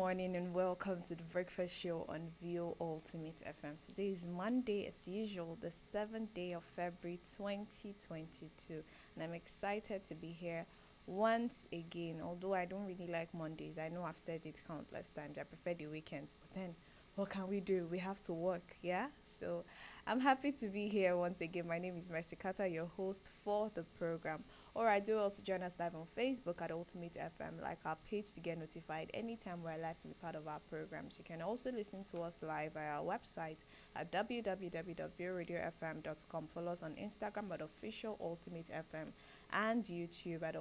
morning and welcome to the breakfast show on VO Ultimate FM. Today is Monday, as usual, the 7th day of February 2022, and I'm excited to be here once again. Although I don't really like Mondays, I know I've said it countless times. I prefer the weekends, but then what can we do? We have to work, yeah? So I'm happy to be here once again. My name is Mercy Carter, your host for the program. Or I do also join us live on Facebook at Ultimate FM, like our page to get notified anytime we're live to be part of our programs. You can also listen to us live via our website at www.vioradiofm.com. Follow us on Instagram at official Ultimate FM and YouTube at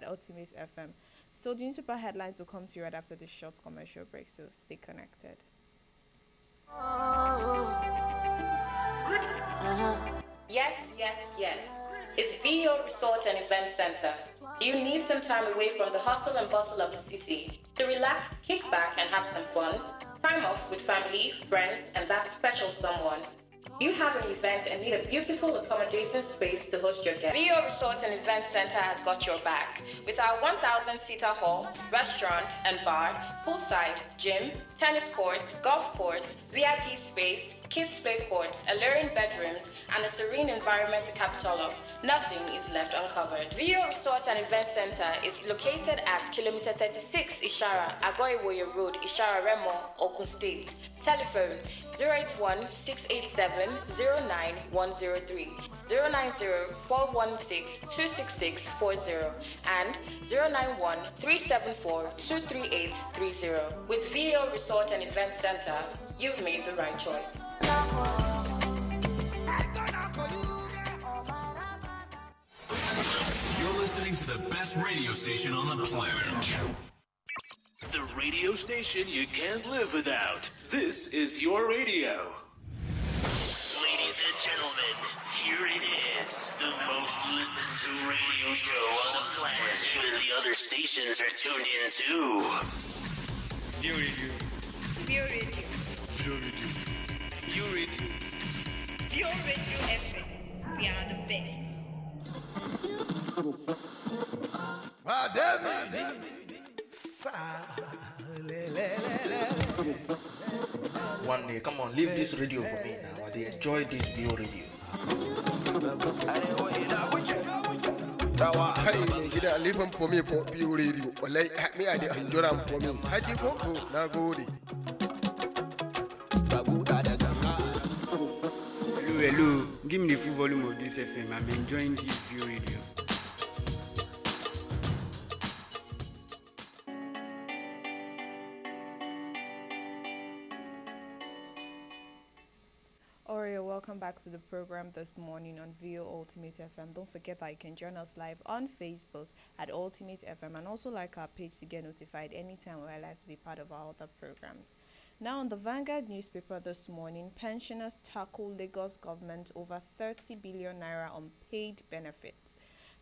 Ultimate FM. So the newspaper headlines will come to you right after this short commercial break, so stay connected. Yes, yes, yes. It's VO Resort and Event Center. You need some time away from the hustle and bustle of the city to relax, kick back, and have some fun. Time off with family, friends, and that special someone. You have an event and need a beautiful, accommodating space to host your guests. VO Resort and Event Center has got your back. With our 1,000-seater hall, restaurant and bar, poolside, gym, tennis courts, golf course, VIP space, kids play courts, alluring bedrooms, and a serene environment to cap it all up, nothing is left uncovered. VO Resort and Event Center is located at kilometer 36 Ishara, Agoiwoye Road, Ishara Remo, Ogun State. Telephone 081-687-09103, 090-416-26640, and 091-374-23830. With VO Resort and Event Center, you've made the right choice. You're listening to the best radio station on the planet. The radio station you can't live without. This is your radio. Ladies and gentlemen, here it is. The most listened to radio show on the planet. Even the other stations are tuned in too. VO Radio. VO Radio. VO Radio. VO Radio. VO Radio FM. We are the best. One day, come on, leave this radio for me now. I enjoy this VO radio. Leave him for me for VO radio. Like me, I enjoy them for me. I give up now. Go. Hello. Give me the full volume of this FM. I'm enjoying this VO radio. Welcome back to the program this morning on VO Ultimate FM. Don't forget that you can join us live on Facebook at Ultimate FM and also like our page to get notified anytime we're live to be part of our other programs. Now on the Vanguard newspaper this morning, pensioners tackle Lagos government over 30 billion naira unpaid benefits.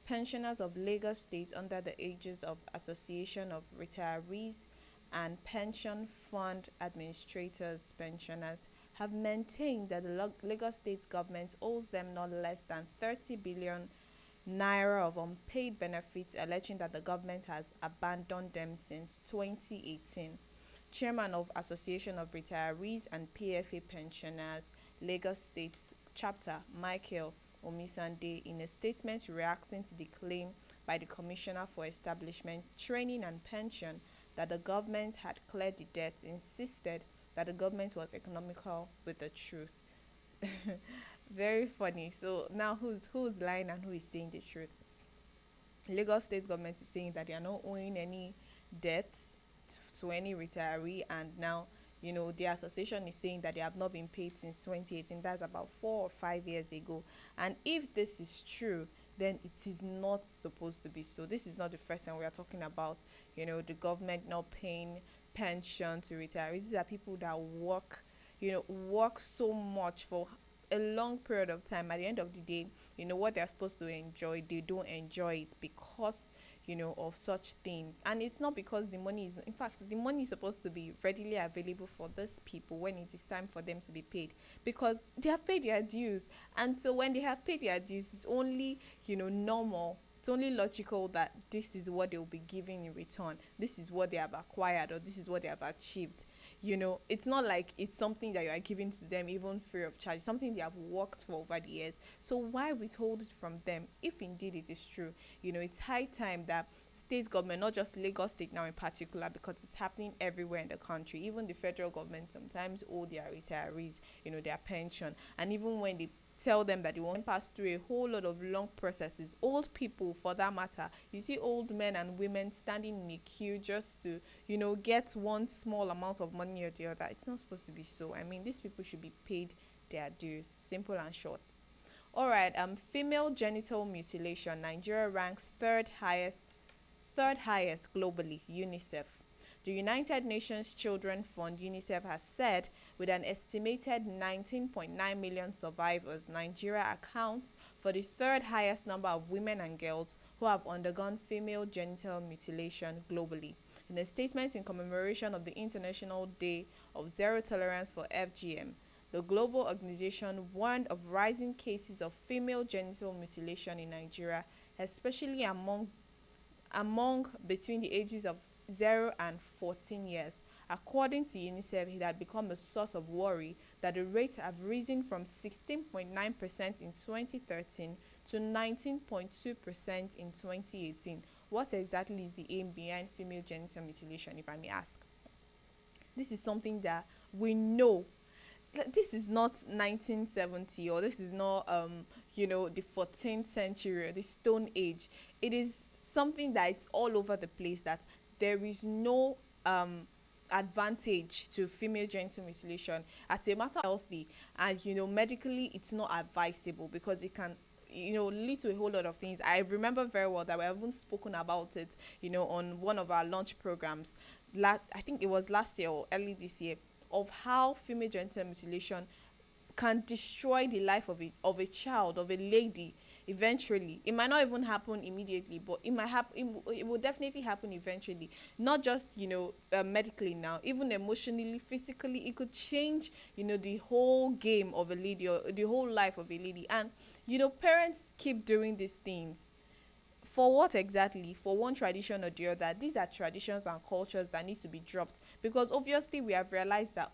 Pensioners of Lagos State under the aegis of Association of Retirees and Pension Fund Administrators Pensioners have maintained that the Lagos State government owes them not less than 30 billion naira of unpaid benefits, alleging that the government has abandoned them since 2018. Chairman of Association of Retirees and PFA Pensioners, Lagos State Chapter, Michael Omisande, in a statement reacting to the claim by the Commissioner for Establishment, Training and Pension that the government had cleared the debts, insisted that the government was economical with the truth. Very funny. So now who's lying and who is saying the truth? Lagos State government is saying that they are not owing any debts to any retiree, and now the association is saying that they have not been paid since 2018. That's about 4 or 5 years ago. And if this is true, then it is not supposed to be so. This is not the first time we are talking about, the government not paying pension to retirees. These are people that work so much for a long period of time. At the end of the day, what they're supposed to enjoy, they don't enjoy it because of such things. And it's not because the money is, in fact, the money is supposed to be readily available for these people when it is time for them to be paid, because they have paid their dues. And so when they have paid their dues, it's only normal it's only logical that this is what they'll be giving in return. This is what they have acquired, or this is what they have achieved. It's not like it's something that you are giving to them even free of charge, something they have worked for over the years. So why withhold it from them if indeed it is true? It's high time that state government, not just Lagos State now in particular, because it's happening everywhere in the country, even the federal government sometimes owe their retirees, their pension. And even when they tell them that they won't pass through a whole lot of long processes, old people for that matter, you see old men and women standing in a queue just to get one small amount of money or the other. It's not supposed to be so. I mean, these people should be paid their dues, simple and short. All right, female genital mutilation, Nigeria ranks third highest globally, UNICEF. The United Nations Children Fund, UNICEF, has said with an estimated 19.9 million survivors, Nigeria accounts for the third highest number of women and girls who have undergone female genital mutilation globally. In a statement in commemoration of the International Day of Zero Tolerance for FGM, the global organization warned of rising cases of female genital mutilation in Nigeria, especially among between the ages of 0 and 14 years. According to UNICEF, it had become a source of worry that the rates have risen from 16.9% in 2013 to 19.2% in 2018. What exactly is the aim behind female genital mutilation, if I may ask? This is something that we know. This is not 1970, or this is not the 14th century or the Stone Age. It is something that it's all over the place, that there is no advantage to female genital mutilation as a matter of healthy, and medically it's not advisable because it can lead to a whole lot of things. I remember very well that we haven't spoken about it on one of our launch programs. I think it was last year or early this year, of how female genital mutilation can destroy the life of a child, of a lady. Eventually, it might not even happen immediately, but it might happen. It will definitely happen eventually. Not just medically now, even emotionally, physically, it could change the whole game of a lady, or the whole life of a lady. And parents keep doing these things. For what exactly? For one tradition or the other. These are traditions and cultures that need to be dropped, because obviously we have realized that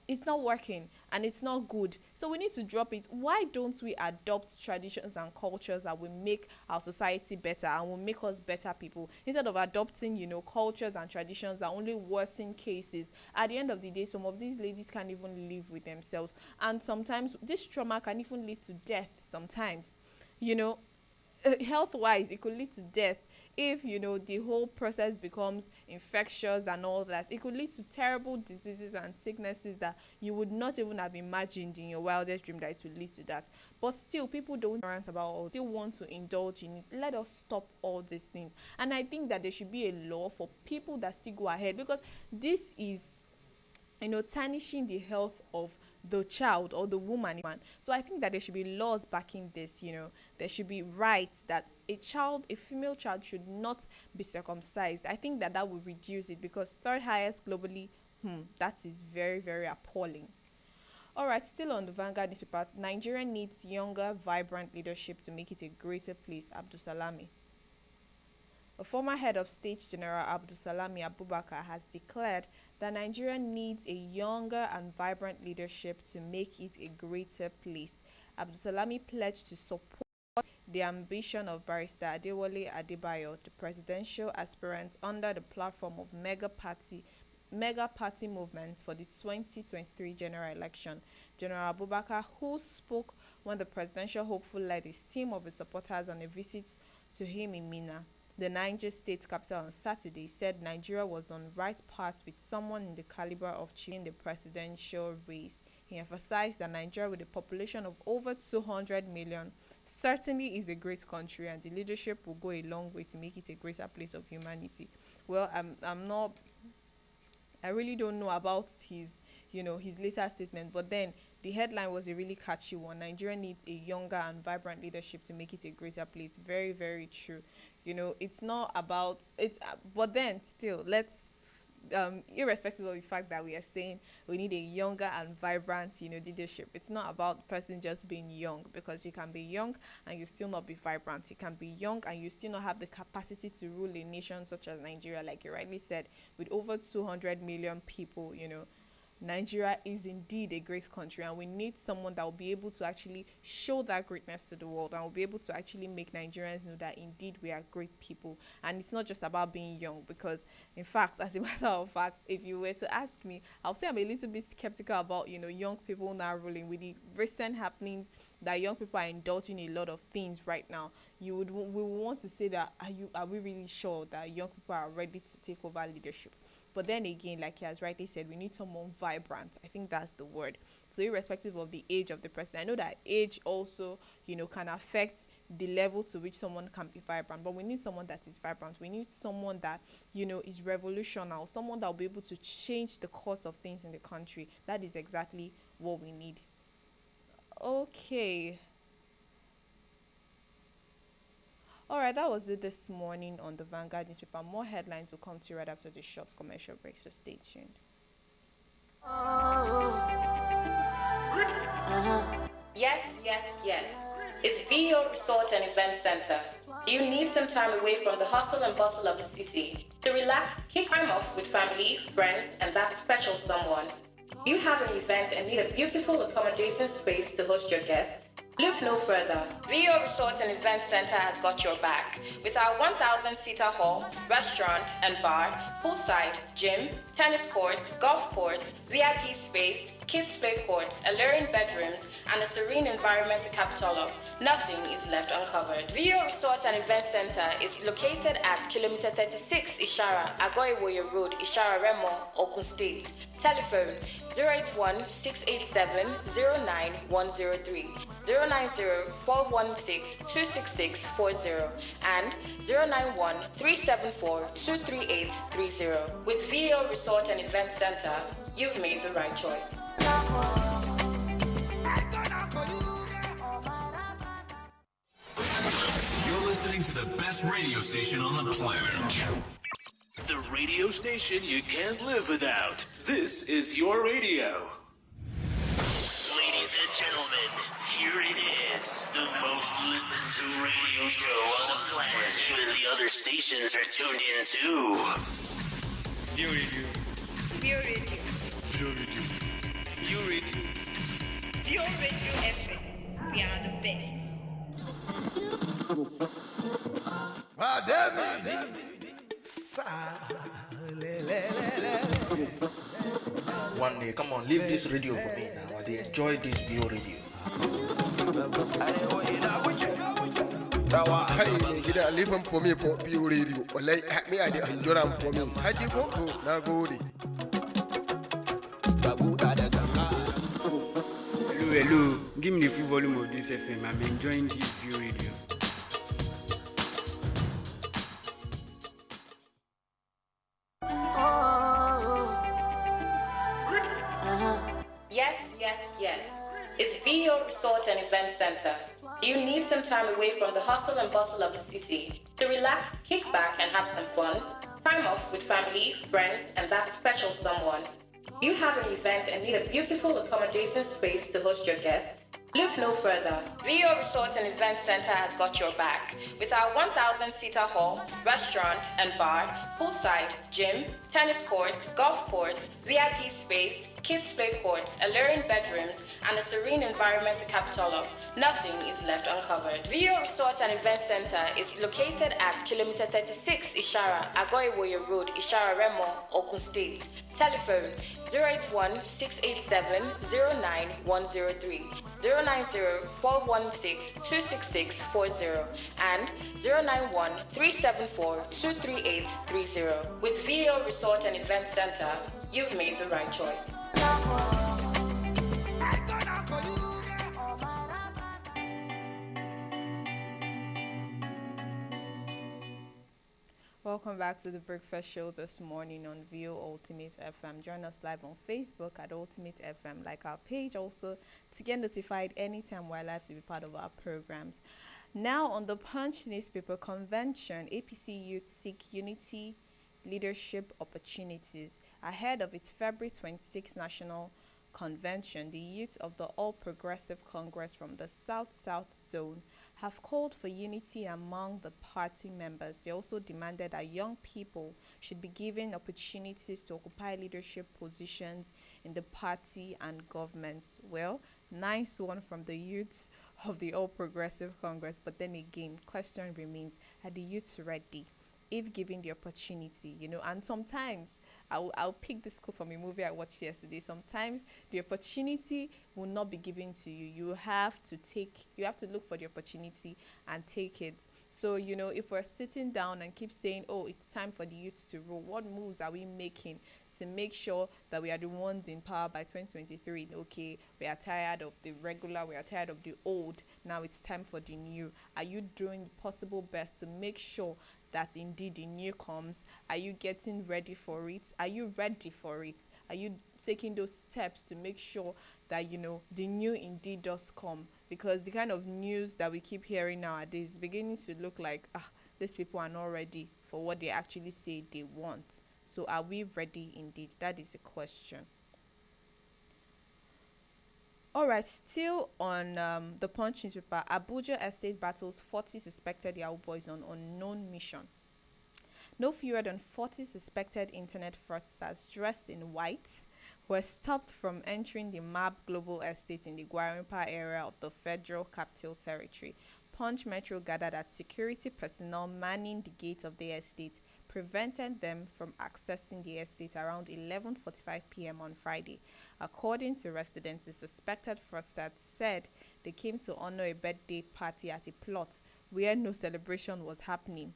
it's not working and it's not good, so we need to drop it. Why don't we adopt traditions and cultures that will make our society better and will make us better people, instead of adopting cultures and traditions that only worsen cases? At the end of the day, some of these ladies can't even live with themselves, and sometimes this trauma can even lead to death. Sometimes health wise it could lead to death if the whole process becomes infectious and all that. It could lead to terrible diseases and sicknesses that you would not even have imagined in your wildest dream that it would lead to that. But still, people don't rant about or still want to indulge in it. Let us stop all these things. And I think that there should be a law for people that still go ahead, because this is tarnishing the health of the child or the woman. So I think that there should be laws backing this. There should be rights that a female child should not be circumcised. I think that will reduce it, because third highest globally, that is very, very appalling. All right, still on the Vanguard newspaper, Nigeria needs younger, vibrant leadership to make it a greater place, Abdulsalami. A former head of state, General Abdulsalami Abubakar, has declared that Nigeria needs a younger and vibrant leadership to make it a greater place. Abdulsalami pledged to support the ambition of Barrister Adewale Adebayo, the presidential aspirant under the platform of mega party movement for the 2023 general election. General Abubakar, who spoke when the presidential hopeful led his team of his supporters on a visit to him in Minna, the Niger state capital, on Saturday, said Nigeria was on right path with someone in the caliber of winning the presidential race. He emphasized that Nigeria, with a population of over 200 million, certainly is a great country, and the leadership will go a long way to make it a greater place of humanity. Well, I really don't know about his later statement, but then the headline was a really catchy one. Nigeria needs a younger and vibrant leadership to make it a greater place. Very, very true. It's not about it, but then still, let's irrespective of the fact that we are saying we need a younger and vibrant, leadership. It's not about the person just being young, because you can be young and you still not be vibrant. You can be young and you still not have the capacity to rule a nation such as Nigeria, like you rightly said, with over 200 million people. Nigeria is indeed a great country, and we need someone that will be able to actually show that greatness to the world, and will be able to actually make Nigerians know that indeed we are great people. And it's not just about being young, because in fact, as a matter of fact, if you were to ask me, I'll say I'm a little bit skeptical about young people now ruling. With the recent happenings that young people are indulging in a lot of things right now, we would want to say that are we really sure that young people are ready to take over leadership? But then again, like he has rightly said, we need someone vibrant. I think that's the word. So irrespective of the age of the person, I know that age also, can affect the level to which someone can be vibrant. But we need someone that is vibrant. We need someone that, is revolutionary, someone that will be able to change the course of things in the country. That is exactly what we need. Okay. All right, that was it this morning on the Vanguard newspaper. More headlines will come to you right after this short commercial break, so stay tuned. Yes, yes, yes. It's VO Resort and Event Center. Do you need some time away from the hustle and bustle of the city to relax, kick time off with family, friends, and that special someone? You have an event and need a beautiful, accommodating space to host your guests? Look no further. VO Resort and Event Center has got your back. With our 1,000-seater hall, restaurant and bar, poolside, gym, tennis courts, golf course, VIP space, kids play courts, alluring bedrooms, and a serene environment to cap it all up, nothing is left uncovered. VO Resort and Event Center is located at kilometer 36 Ishara, Agoiwoye Road, Ishara Remo, Ogun State. Telephone 081-687-09103, 090-416-26640, and 091-374-23830. With VO Resort and Event Center, you've made the right choice. You're listening to the best radio station on the planet. The radio station you can't live without. This is your radio. Ladies and gentlemen, here it is. The most listened to radio show on the planet. Even the other stations are tuned in too. View Radio. View Radio. View Radio. View Radio. View Radio FM. We are the best. One day, come on, leave this radio for me now. They enjoy this VO radio. Hey, gida leave him for me for PO radio. Wallahi, me I dey enjoy am for me. Haji ko na gode. Hello. Give me the full volume of this FM. I'm enjoying this View Radio. Yes, yes, yes. It's VO Resort and Event Center. Do you need some time away from the hustle and bustle of the city to relax, kick back, and have some fun? Time off with family, friends, and that special someone. You have an event and need a beautiful, accommodating space to host your guests? Look no further. VO Resort and Event Center has got your back. With our 1,000-seater hall, restaurant and bar, poolside, gym, tennis courts, golf course, VIP space, kids play courts, alluring bedrooms, and a serene environment to cap it all up, nothing is left uncovered. VO Resort and Event Center is located at kilometer 36 Ishara, Agoiwoye Road, Ishara Remo, Ogun State. Telephone 081-687-09103, 090-416-26640, and 091-374-23830. With VO Resort and Event Center, you've made the right choice. Welcome back to the Breakfast Show this morning on VO Ultimate FM. Join us live on Facebook at Ultimate FM, like our page also, to get notified anytime we're live to be part of our programs. Now on the Punch newspaper convention, APC youth seek unity leadership opportunities. Ahead of its February 26 national convention, the youth of the All Progressive Congress from the South-South zone have called for unity among the party members. They also demanded that young people should be given opportunities to occupy leadership positions in the party and government. Well, nice one from the youths of the All Progressive Congress, but then again, question remains, are the youths ready if given the opportunity? And sometimes I'll pick this quote from a movie I watched yesterday. Sometimes the opportunity will not be given to you. You have to look for the opportunity and take it. So, if we're sitting down and keep saying, oh, it's time for the youth to rule, what moves are we making to make sure that we are the ones in power by 2023? Okay, we are tired of the regular, we are tired of the old, now it's time for the new. Are you doing the possible best to make sure that indeed the new comes? Are you getting ready for it? Are you ready for it? Are you taking those steps to make sure that the new indeed does come? Because the kind of news that we keep hearing nowadays is beginning to look like these people are not ready for what they actually say they want. So are we ready indeed? That is the question. Alright, still on the Punch newspaper, Abuja Estate battles 40 suspected Yahoo boys on unknown mission. No fewer than 40 suspected internet fraudsters dressed in white were stopped from entering the MAB Global Estate in the Gwarinpa area of the Federal Capital Territory. Punch Metro gathered that security personnel manning the gate of the estate prevented them from accessing the estate around 11:45 p.m. on Friday. According to residents, the suspected fraudsters said they came to honor a birthday party at a plot where no celebration was happening.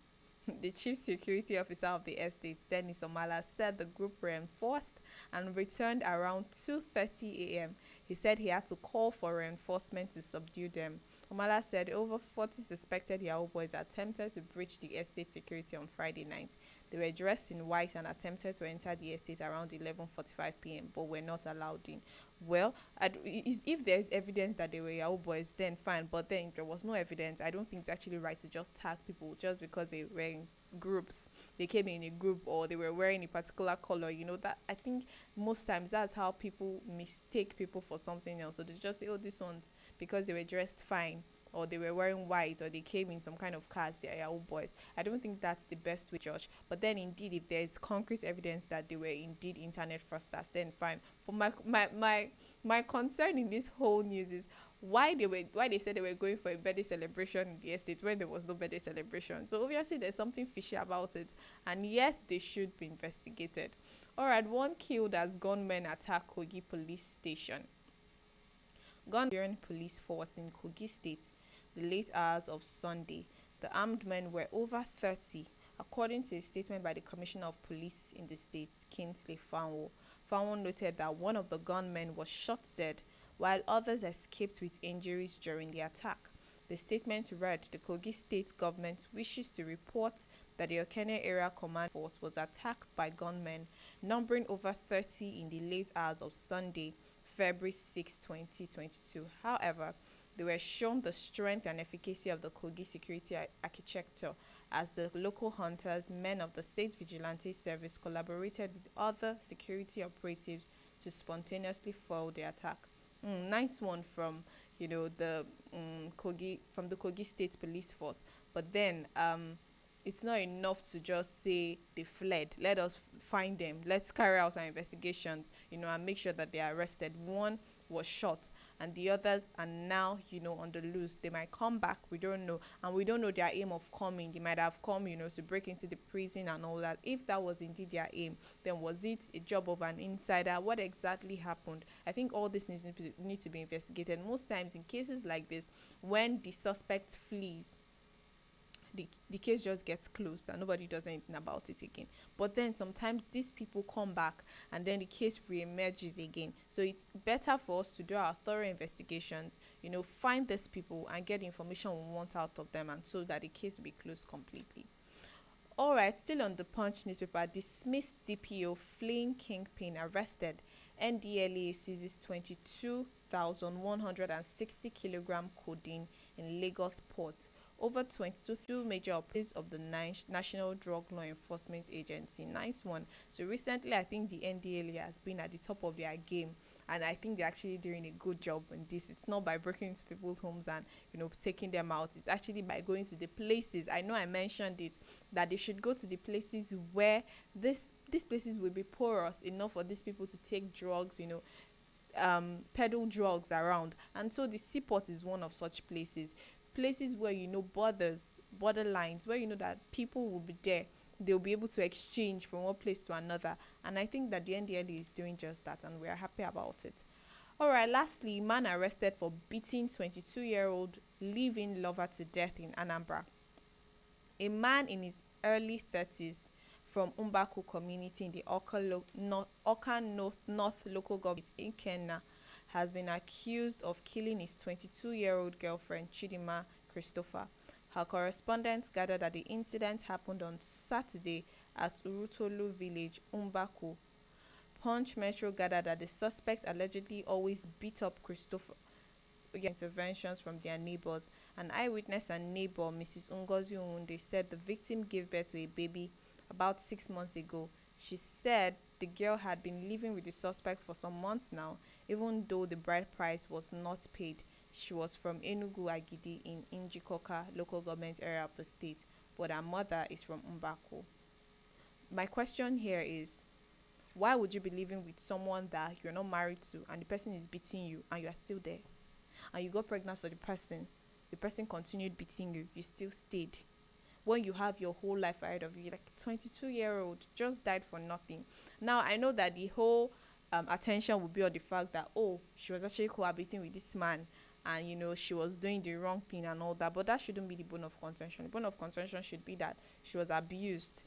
The chief security officer of the estate, Dennis Omala, said the group reinforced and returned around 2:30 a.m. He said he had to call for reinforcement to subdue them. Omala said over 40 suspected Yahoo boys attempted to breach the estate security on Friday night. They were dressed in white and attempted to enter the estate around 11:45 p.m. but were not allowed in. Well, if there's evidence that they were Yahoo boys, then fine. But then if there was no evidence, I don't think it's actually right to just tag people just because they were in groups. They came in a group or they were wearing a particular color. That I think most times that's how people mistake people for something else. So they just say, oh, this one's because they were dressed fine, or they were wearing white, or they came in some kind of cars, they are Yahoo boys. I don't think that's the best way to judge. But then indeed, if there is concrete evidence that they were indeed internet fraudsters, then fine. But my concern in this whole news is why they said they were going for a birthday celebration in the estate when there was no birthday celebration. So obviously there's something fishy about it, and yes, they should be investigated. Alright, one killed as gunmen attack Kogi police station. Nigerian police force in Kogi State the late hours of Sunday. The armed men were over 30, according to a statement by the Commissioner of Police in the state, Kingsley Fanwo. Fanwo noted that one of the gunmen was shot dead, while others escaped with injuries during the attack. The statement read, the Kogi State government wishes to report that the Okene Area Command Force was attacked by gunmen, numbering over 30 in the late hours of Sunday, February 6, 2022. However, they were shown the strength and efficacy of the Kogi security architecture as the local hunters, men of the State Vigilante Service, collaborated with other security operatives to spontaneously foil the attack. Nice one from the Kogi State Police Force. But then it's not enough to just say they fled. Let us find them. Let's carry out our investigations, and make sure that they are arrested. One was shot and the others are now, on the loose. They might come back, we don't know. And we don't know their aim of coming. They might have come, to break into the prison and all that. If that was indeed their aim, then was it a job of an insider? What exactly happened? I think all this need to be investigated. Most times in cases like this, when the suspect flees, the case just gets closed and nobody does anything about it again. But then sometimes these people come back and then the case re-emerges again. So it's better for us to do our thorough investigations, find these people and get the information we want out of them, and so that the case will be closed completely. Alright, still on the Punch newspaper, dismissed DPO fleeing kingpin arrested. NDLEA seizes 22 22,160 kilogram codeine in Lagos port. Over 22 major operatives of the National Drug Law Enforcement Agency. Nice one. So recently, I think the NDLA has been at the top of their game, and I think they're actually doing a good job on this. It's not by breaking into people's homes and taking them out. It's actually by going to the places. I know I mentioned it, that they should go to the places where these places will be porous enough for these people to take drugs, peddle drugs around. And so the seaport is one of such places where borderlines, where that people will be there. They'll be able to exchange from one place to another, and I think that the NDLA is doing just that, and we're happy about it. All right, lastly, man arrested for beating 22-year-old live-in lover to death in Anambra. A man in his early 30s from Umbaku community in the Awka North local government in Kenya has been accused of killing his 22-year-old girlfriend Chidima Christopher. Her correspondents gathered that the incident happened on Saturday at Urutolu village, Umbaku. Punch Metro gathered that the suspect allegedly always beat up Christopher. Interventions from their neighbors. An eyewitness and neighbor, Mrs. Ngozi Ounde, said the victim gave birth to a baby about 6 months ago. She said the girl had been living with the suspect for some months now, even though the bride price was not paid. She was from Enugu Agidi in Injikoka local government area of the state, but her mother is from Umbaku. My question here is, why would you be living with someone that you're not married to and the person is beating you and you are still there? And you got pregnant for the person continued beating you, you still stayed. When you have your whole life ahead of you, like a 22-year-old just died for nothing. Now, I know that the whole attention will be on the fact that, she was actually cohabiting with this man, and she was doing the wrong thing and all that, but that shouldn't be the bone of contention. The bone of contention should be that she was abused,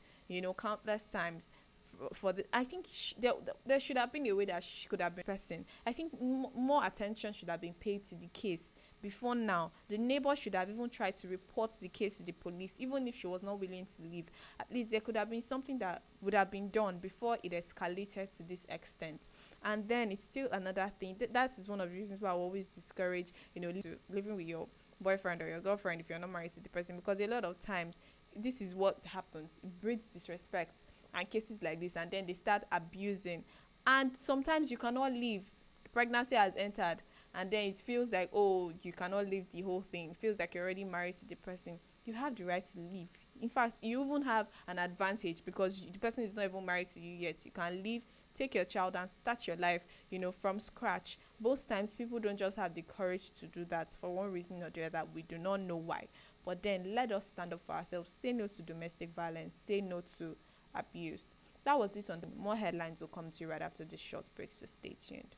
countless times. I think there should have been a way that she could have been person. I think more attention should have been paid to the case before now. The neighbor should have even tried to report the case to the police, even if she was not willing to leave. At least there could have been something that would have been done before it escalated to this extent. And then it's still another thing. That is one of the reasons why I always discourage, living with your boyfriend or your girlfriend if you're not married to the person, because a lot of times this is what happens. It breeds disrespect and cases like this, and then they start abusing, and sometimes you cannot leave. Pregnancy has entered, and then it feels like, you cannot leave the whole thing. It feels like you're already married to the person. You have the right to leave. In fact, you even have an advantage because the person is not even married to you yet. You can leave, take your child and start your life, from scratch. Most times people don't just have the courage to do that for one reason or the other. We do not know why. But then let us stand up for ourselves. Say no to domestic violence. Say no to abuse. That was it on the more headlines will come to you right after this short break, so stay tuned.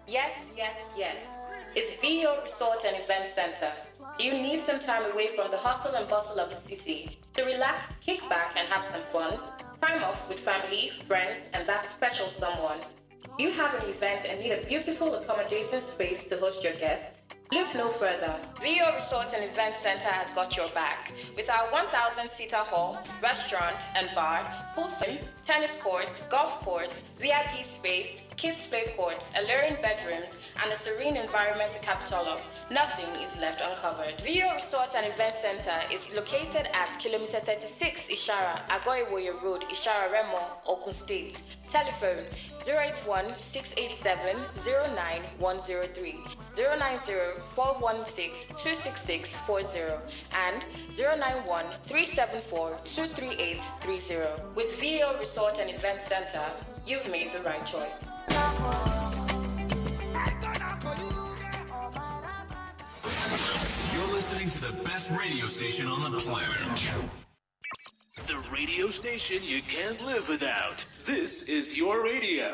Yes, yes, yes. It's VO Resort and Event Center. Do you need some time away from the hustle and bustle of the city to relax, kick back, and have some fun? Time off with family, friends, and that special someone. You have an event and need a beautiful, accommodating space to host your guests? Look no further. VO Resort and Event Center has got your back. With our 1,000-seater hall, restaurant and bar, pool sim, tennis courts, golf course, VIP space, kids play courts, alluring bedrooms, and a serene environment to cap it all up, nothing is left uncovered. VO Resort and Event Center is located at kilometer 36 Ishara, Agoiwoye Road, Ishara Remo, Ogun State. Telephone 081-687-09103, 090-416-26640, and 091-374-23830. With VO Resort and Event Center, you've made the right choice. You're listening to the best radio station on the planet. The radio station you can't live without. This is your radio.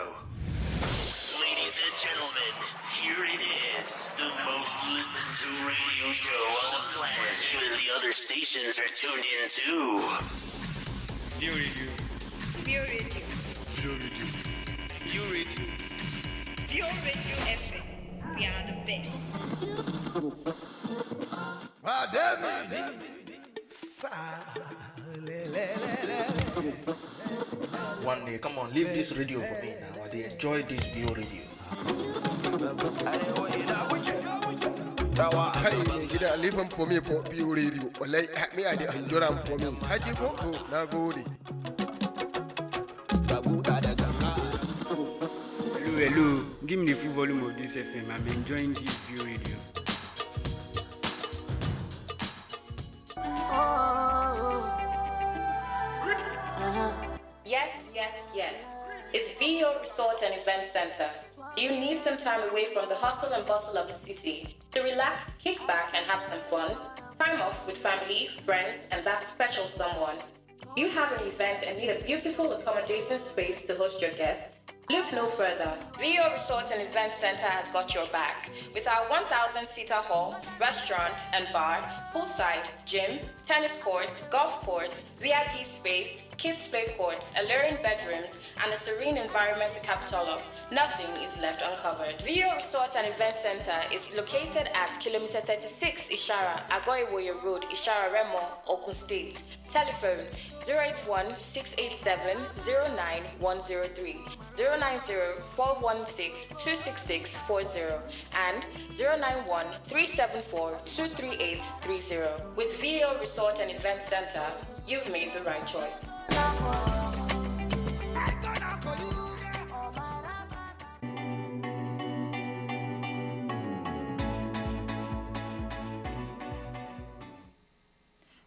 Ladies and gentlemen, here it is. The most listened to radio show on the planet. Even the other stations are tuned in too. View Radio. View Radio. View Radio. View Radio. View Radio FM. We are the best. One day, come on, leave this radio for me now. I enjoy this VO radio. Hey, gida leave him for me for PO radio. Wallahi, me I dey enjoy am for me. Haji ko to na gode. Hello, give me the full volume of this FM. I'm enjoying this view radio. Yes, yes, yes. It's VO Resort and Event Center. Do you need some time away from the hustle and bustle of the city to relax, kick back, and have some fun? Time off with family, friends, and that special someone. You have an event and need a beautiful, accommodating space to host your guests? Look no further. VO Resort and Event Center has got your back. With our 1,000-seater hall, restaurant and bar, poolside, gym, tennis courts, golf course, VIP space, kids play courts, alluring bedrooms, and a serene environment to cap it all up, nothing is left uncovered. VO Resort and Event Center is located at kilometer 36 Ishara, Agoiwoye Road, Ishara Remo, Ogun State. Telephone 081-687-09103, 090-416-26640, and 091-374-23830. With VO Resort and Event Center, you've made the right choice.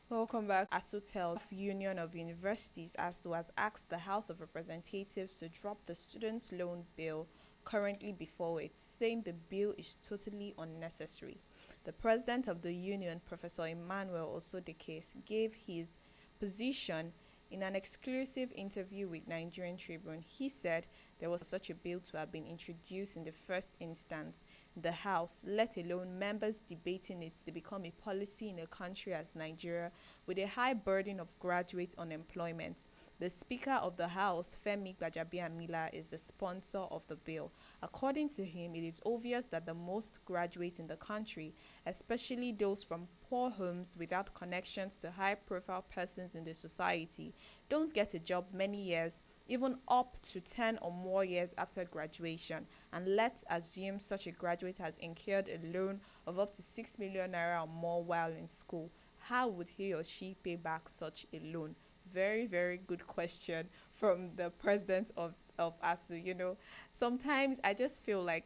Welcome back. ASUTEL Union of Universities ASU has asked the House of Representatives to drop the student loan bill currently before it, saying the bill is totally unnecessary. The president of the union, Professor Emmanuel Osodekes, gave his position in an exclusive interview with Nigerian Tribune. He said there was such a bill to have been introduced in the first instance in the House, let alone members debating it to become a policy in a country as Nigeria with a high burden of graduate unemployment. The Speaker of the House, Femi Gbajabiamila, is the sponsor of the bill. According to him, it is obvious that the most graduates in the country, especially those from poor homes without connections to high-profile persons in the society, don't get a job many years, even up to 10 or more years after graduation. And let's assume such a graduate has incurred a loan of up to 6 million naira or more while in school. How would he or she pay back such a loan? Very, very good question from the president of ASU. You know, sometimes I just feel like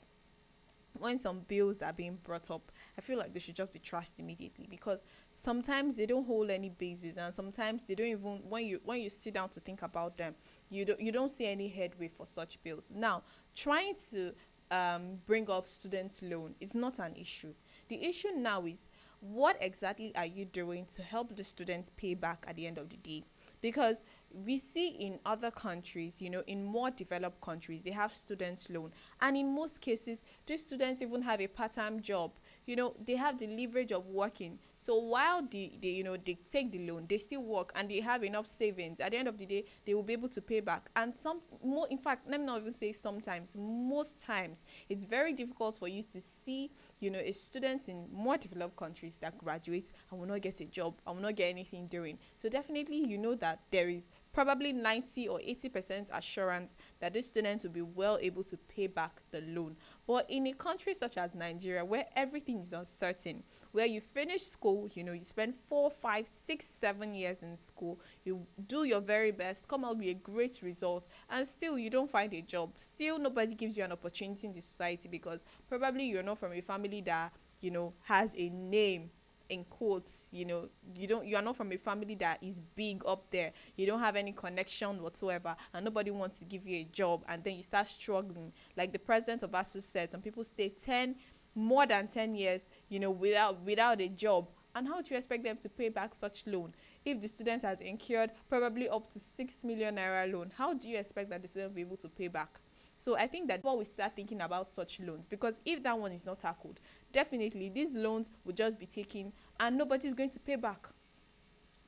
when some bills are being brought up, I feel like they should just be trashed immediately, because sometimes they don't hold any basis, and sometimes they don't even, when you sit down to think about them, you don't see any headway for such bills. Now, trying to bring up student loan is not an issue. The issue now is, what exactly are you doing to help the students pay back at the end of the day? Because we see in other countries, you know, in more developed countries, they have students loan, and in most cases these students even have a part-time job. You know, they have the leverage of working, so while they take the loan, they still work and they have enough savings. At the end of the day, they will be able to pay back. And in fact, let me not even say sometimes, most times it's very difficult for you to see, you know, a student in more developed countries that graduates and will not get a job and will not get anything doing. So definitely, you know, that there is probably 90 or 80% assurance that these students will be well able to pay back the loan. But in a country such as Nigeria, where everything is uncertain, where you finish school, you know, you spend 4, 5, 6, 7 years in school, you do your very best, come out with a great result, and still you don't find a job. Still nobody gives you an opportunity in the society, because probably you're not from a family that, you know, has a name, in quotes, you know, you are not from a family that is big up there, you don't have any connection whatsoever, and nobody wants to give you a job, and then you start struggling. Like the president of ASU said, some people stay more than 10 years, you know, without a job. And how do you expect them to pay back such loan? If the student has incurred probably up to 6 million naira loan, how do you expect that the student will be able to pay back? So I think that before we start thinking about such loans, because if that one is not tackled, definitely these loans will just be taken and nobody's going to pay back,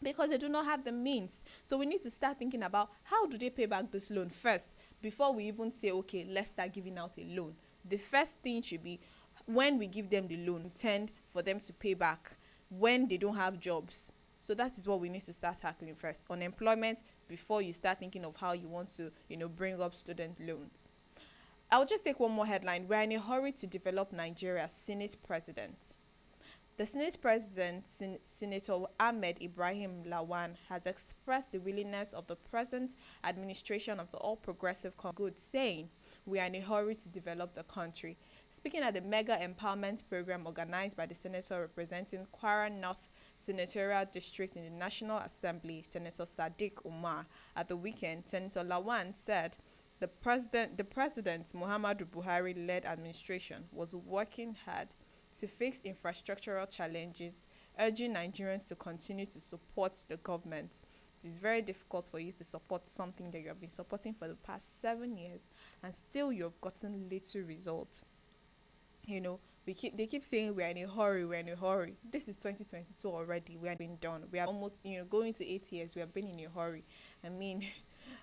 because they do not have the means. So we need to start thinking about, how do they pay back this loan first, before we even say, okay, let's start giving out a loan. The first thing should be, when we give them the loan, intend for them to pay back when they don't have jobs. So that is what we need to start tackling first. Unemployment before you start thinking of how you want to, bring up student loans. I'll just take one more headline. We're in a hurry to develop Nigeria's Senate president. The Senate President, Senator Ahmed Ibrahim Lawan, has expressed the willingness of the present administration of the All Progressive Congress, saying, "We are in a hurry to develop the country." Speaking at the mega empowerment program organized by the senator representing Kwara North Senatorial District in the National Assembly, Senator Sadiq Umar, at the weekend, Senator Lawan said the President Muhammadu Buhari-led administration was working hard to fix infrastructural challenges, urging Nigerians to continue to support the government. It is very difficult for you to support something that you have been supporting for the past 7 years and still you have gotten little results. They keep saying we're in a hurry. This is 2022 already. We have been done. We are almost, going to 8 years. We have been in a hurry. I mean,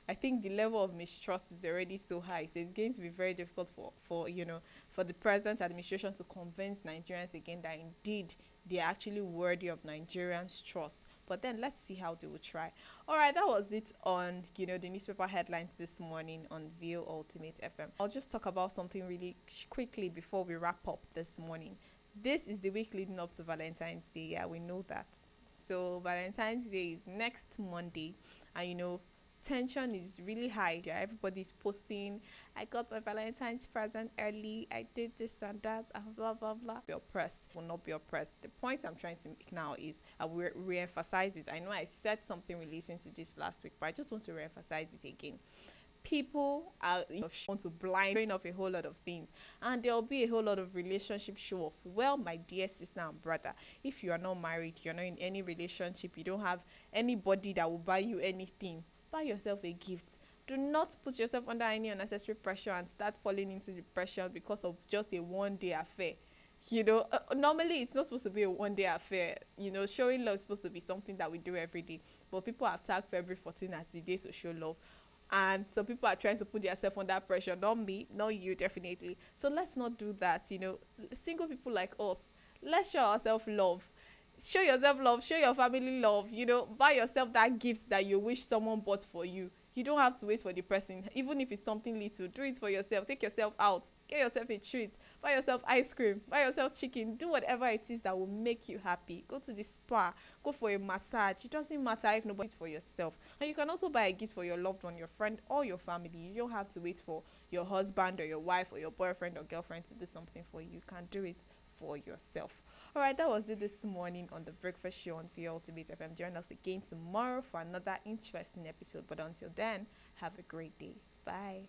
I think the level of mistrust is already so high. So it's going to be very difficult for the present administration to convince Nigerians again that indeed they are actually worthy of Nigerians' trust. But then let's see how they will try. All right, that was it on the newspaper headlines this morning on VO Ultimate FM. I'll just talk about something really quickly before we wrap up this morning. This is the week leading up to Valentine's Day. Yeah, we know that. So Valentine's Day is next Monday, and tension is really high. Everybody's posting, I got my Valentine's present early, I did this and that, and blah blah blah. Be oppressed, will not be oppressed. The point I'm trying to make now is I will re-emphasize it. I know I said something relating to this last week, but I just want to re-emphasize it again. People are want to blind off a whole lot of things, and there will be a whole lot of relationship show off. Well, my dear sister and brother, if you are not married, you're not in any relationship, you don't have anybody that will buy you anything, buy yourself a gift. Do not put yourself under any unnecessary pressure and start falling into depression because of just a one-day affair. Normally it's not supposed to be a one-day affair. Showing love is supposed to be something that we do every day, but people have tagged February 14 as the day to show love, and some people are trying to put themselves under pressure. Not me, not you, definitely. So let's not do that. Single people like us, let's show ourselves love. Show yourself love, show your family love. Buy yourself that gift that you wish someone bought for you. You don't have to wait for the person. Even if it's something little, do it for yourself. Take yourself out, get yourself a treat, buy yourself ice cream, buy yourself chicken. Do whatever it is that will make you happy. Go to the spa, go for a massage. It doesn't matter if nobody for yourself. And you can also buy a gift for your loved one, your friend, or your family. You don't have to wait for your husband or your wife or your boyfriend or girlfriend to do something for you. You can do it for yourself. All right, that was it this morning on the Breakfast Show on VO Ultimate FM. Join us again tomorrow for another interesting episode. But until then, have a great day. Bye.